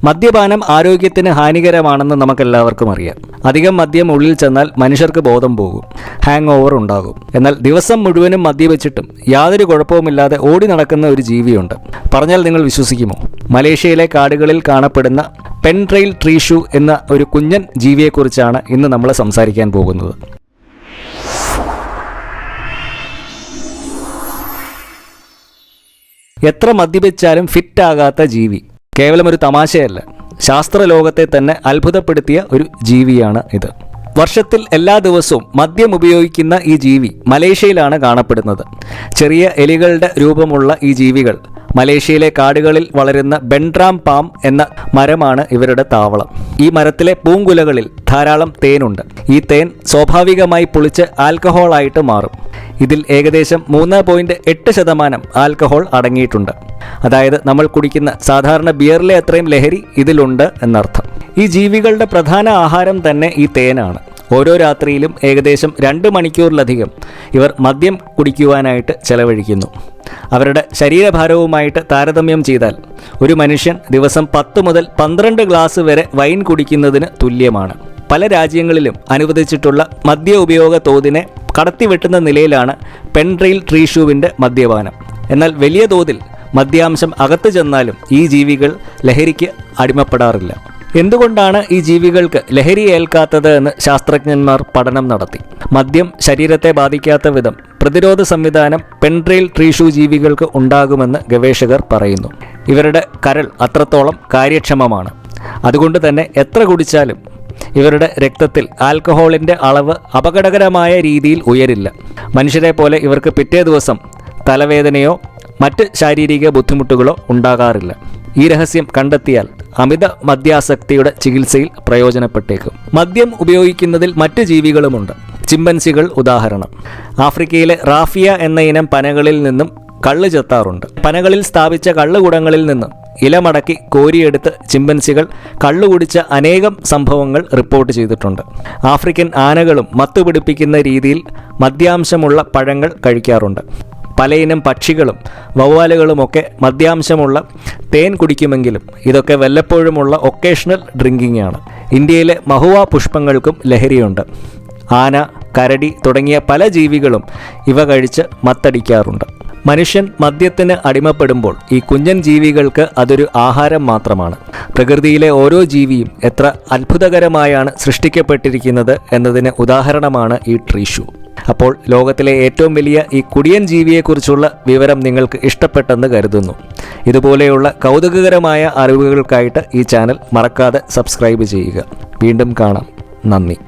മദ്യപാനം ആരോഗ്യത്തിന് ഹാനികരമാണെന്ന് നമുക്കെല്ലാവർക്കും അറിയാം. അധികം മദ്യം ഉള്ളിൽ ചെന്നാൽ മനുഷ്യർക്ക് ബോധം പോകും, ഹാങ് ഓവർ ഉണ്ടാകും. എന്നാൽ ദിവസം മുഴുവനും മദ്യപിച്ചിട്ടും യാതൊരു കുഴപ്പവുമില്ലാതെ ഓടി നടക്കുന്ന ഒരു ജീവിയുണ്ട്. പറഞ്ഞാൽ നിങ്ങൾ വിശ്വസിക്കുമോ? മലേഷ്യയിലെ കാടുകളിൽ കാണപ്പെടുന്ന പെൻട്രെയിൽ ട്രീഷു എന്ന ഒരു കുഞ്ഞൻ ജീവിയെക്കുറിച്ചാണ് ഇന്ന് നമ്മൾ സംസാരിക്കാൻ പോകുന്നത്. എത്ര മദ്യപിച്ചാലും ഫിറ്റാകാത്ത ജീവി കേവലം ഒരു തമാശയല്ല, ശാസ്ത്രലോകത്തെ തന്നെ അത്ഭുതപ്പെടുത്തിയ ഒരു ജീവിയാണ് ഇത്. വർഷത്തിൽ എല്ലാ ദിവസവും മദ്യം ഉപയോഗിക്കുന്ന ഈ ജീവി മലേഷ്യയിലാണ് കാണപ്പെടുന്നത്. ചെറിയ എലികളുടെ രൂപമുള്ള ഈ ജീവികൾ മലേഷ്യയിലെ കാടുകളിൽ വളരുന്ന ബെൻഡ്രാം പാം എന്ന മരമാണ് ഇവരുടെ താവളം. ഈ മരത്തിലെ പൂങ്കുലകളിൽ ധാരാളം തേനുണ്ട്. ഈ തേൻ സ്വാഭാവികമായി പുളിച്ച് ആൽക്കഹോളായിട്ട് മാറും. ഇതിൽ ഏകദേശം 3.8% ആൽക്കഹോൾ അടങ്ങിയിട്ടുണ്ട്. അതായത് നമ്മൾ കുടിക്കുന്ന സാധാരണ ബിയറിലെ അത്രയും ലഹരി ഇതിലുണ്ട് എന്നർത്ഥം. ഈ ജീവികളുടെ പ്രധാന ആഹാരം തന്നെ ഈ തേനാണ്. ഓരോ രാത്രിയിലും ഏകദേശം 2 മണിക്കൂറിലധികം ഇവർ മദ്യം കുടിക്കുവാനായിട്ട് ചെലവഴിക്കുന്നു. അവരുടെ ശരീരഭാരവുമായിട്ട് താരതമ്യം ചെയ്താൽ ഒരു മനുഷ്യൻ ദിവസം 10 മുതൽ 12 ഗ്ലാസ് വരെ വൈൻ കുടിക്കുന്നതിന് തുല്യമാണ്. പല രാജ്യങ്ങളിലും അനുവദിച്ചിട്ടുള്ള മദ്യ ഉപയോഗ തോതിനെ കടത്തിവെട്ടുന്ന നിലയിലാണ് പെൻട്രെയിൽ ട്രീഷുവിൻ്റെ മദ്യപാനം. എന്നാൽ വലിയ തോതിൽ മദ്യാംശം അകത്തു ചെന്നാലും ഈ ജീവികൾ ലഹരിക്ക് അടിമപ്പെടാറില്ല. എന്തുകൊണ്ടാണ് ഈ ജീവികൾക്ക് ലഹരി ഏൽക്കാത്തത് എന്ന് ശാസ്ത്രജ്ഞന്മാർ പഠനം നടത്തി. മദ്യം ശരീരത്തെ ബാധിക്കാത്ത വിധം പ്രതിരോധ സംവിധാനം പെൻട്രെയിൽ ട്രീഷു ജീവികൾക്ക് ഉണ്ടാകുമെന്ന് ഗവേഷകർ പറയുന്നു. ഇവരുടെ കരൾ അത്രത്തോളം കാര്യക്ഷമമാണ്. അതുകൊണ്ട് തന്നെ എത്ര കുടിച്ചാലും ഇവരുടെ രക്തത്തിൽ ആൽക്കഹോളിൻ്റെ അളവ് അപകടകരമായ രീതിയിൽ ഉയരില്ല. മനുഷ്യരെ പോലെ ഇവർക്ക് പിറ്റേ ദിവസം തലവേദനയോ മറ്റ് ശാരീരിക ബുദ്ധിമുട്ടുകളോ ഉണ്ടാകാറില്ല. ഈ രഹസ്യം കണ്ടെത്തിയാൽ അമിത മദ്യാസക്തിയുടെ ചികിത്സയിൽ പ്രയോജനപ്പെട്ടേക്കും. മദ്യം ഉപയോഗിക്കുന്നതിൽ മറ്റ് ജീവികളുമുണ്ട്. ചിമ്പൻസികൾ ഉദാഹരണം. ആഫ്രിക്കയിലെ റാഫിയ എന്ന ഇനം പനകളിൽ നിന്നും കള്ള് ചെത്താറുണ്ട്. പനകളിൽ സ്ഥാപിച്ച കള്ളുകുടങ്ങളിൽ നിന്നും ഇലമടക്കി കോരിയെടുത്ത് ചിമ്പൻസികൾ കള്ളുകുടിച്ച അനേകം സംഭവങ്ങൾ റിപ്പോർട്ട് ചെയ്തിട്ടുണ്ട്. ആഫ്രിക്കൻ ആനകളും മത്തുപിടിപ്പിക്കുന്ന രീതിയിൽ മദ്യാംശമുള്ള പഴങ്ങൾ കഴിക്കാറുണ്ട്. പലയിനം പക്ഷികളും വവ്വാലുകളുമൊക്കെ മദ്യാംശമുള്ള തേൻ കുടിക്കുമെങ്കിലും ഇതൊക്കെ വല്ലപ്പോഴുമുള്ള ഒക്കേഷണൽ ഡ്രിങ്കിങ് ആണ്. ഇന്ത്യയിലെ മഹുവ പുഷ്പങ്ങൾക്കും ലഹരിയുണ്ട്. ആന, കരടി തുടങ്ങിയ പല ജീവികളും ഇവ കഴിച്ച് മത്തടിക്കാറുണ്ട്. മനുഷ്യൻ മദ്യത്തിന് അടിമപ്പെടുമ്പോൾ ഈ കുഞ്ഞൻ ജീവികൾക്ക് അതൊരു ആഹാരം മാത്രമാണ്. പ്രകൃതിയിലെ ഓരോ ജീവിയും എത്ര അത്ഭുതകരമായാണ് സൃഷ്ടിക്കപ്പെട്ടിരിക്കുന്നത് എന്നതിന് ഉദാഹരണമാണ് ഈ ട്രീഷു. അപ്പോൾ ലോകത്തിലെ ഏറ്റവും വലിയ ഈ കുടിയൻ ജീവിയെക്കുറിച്ചുള്ള വിവരം നിങ്ങൾക്ക് ഇഷ്ടപ്പെട്ടെന്ന് കരുതുന്നു. ഇതുപോലെയുള്ള കൗതുകകരമായ അറിവുകൾക്കായിട്ട് ഈ ചാനൽ മറക്കാതെ സബ്സ്ക്രൈബ് ചെയ്യുക. വീണ്ടും കാണാം. നന്ദി.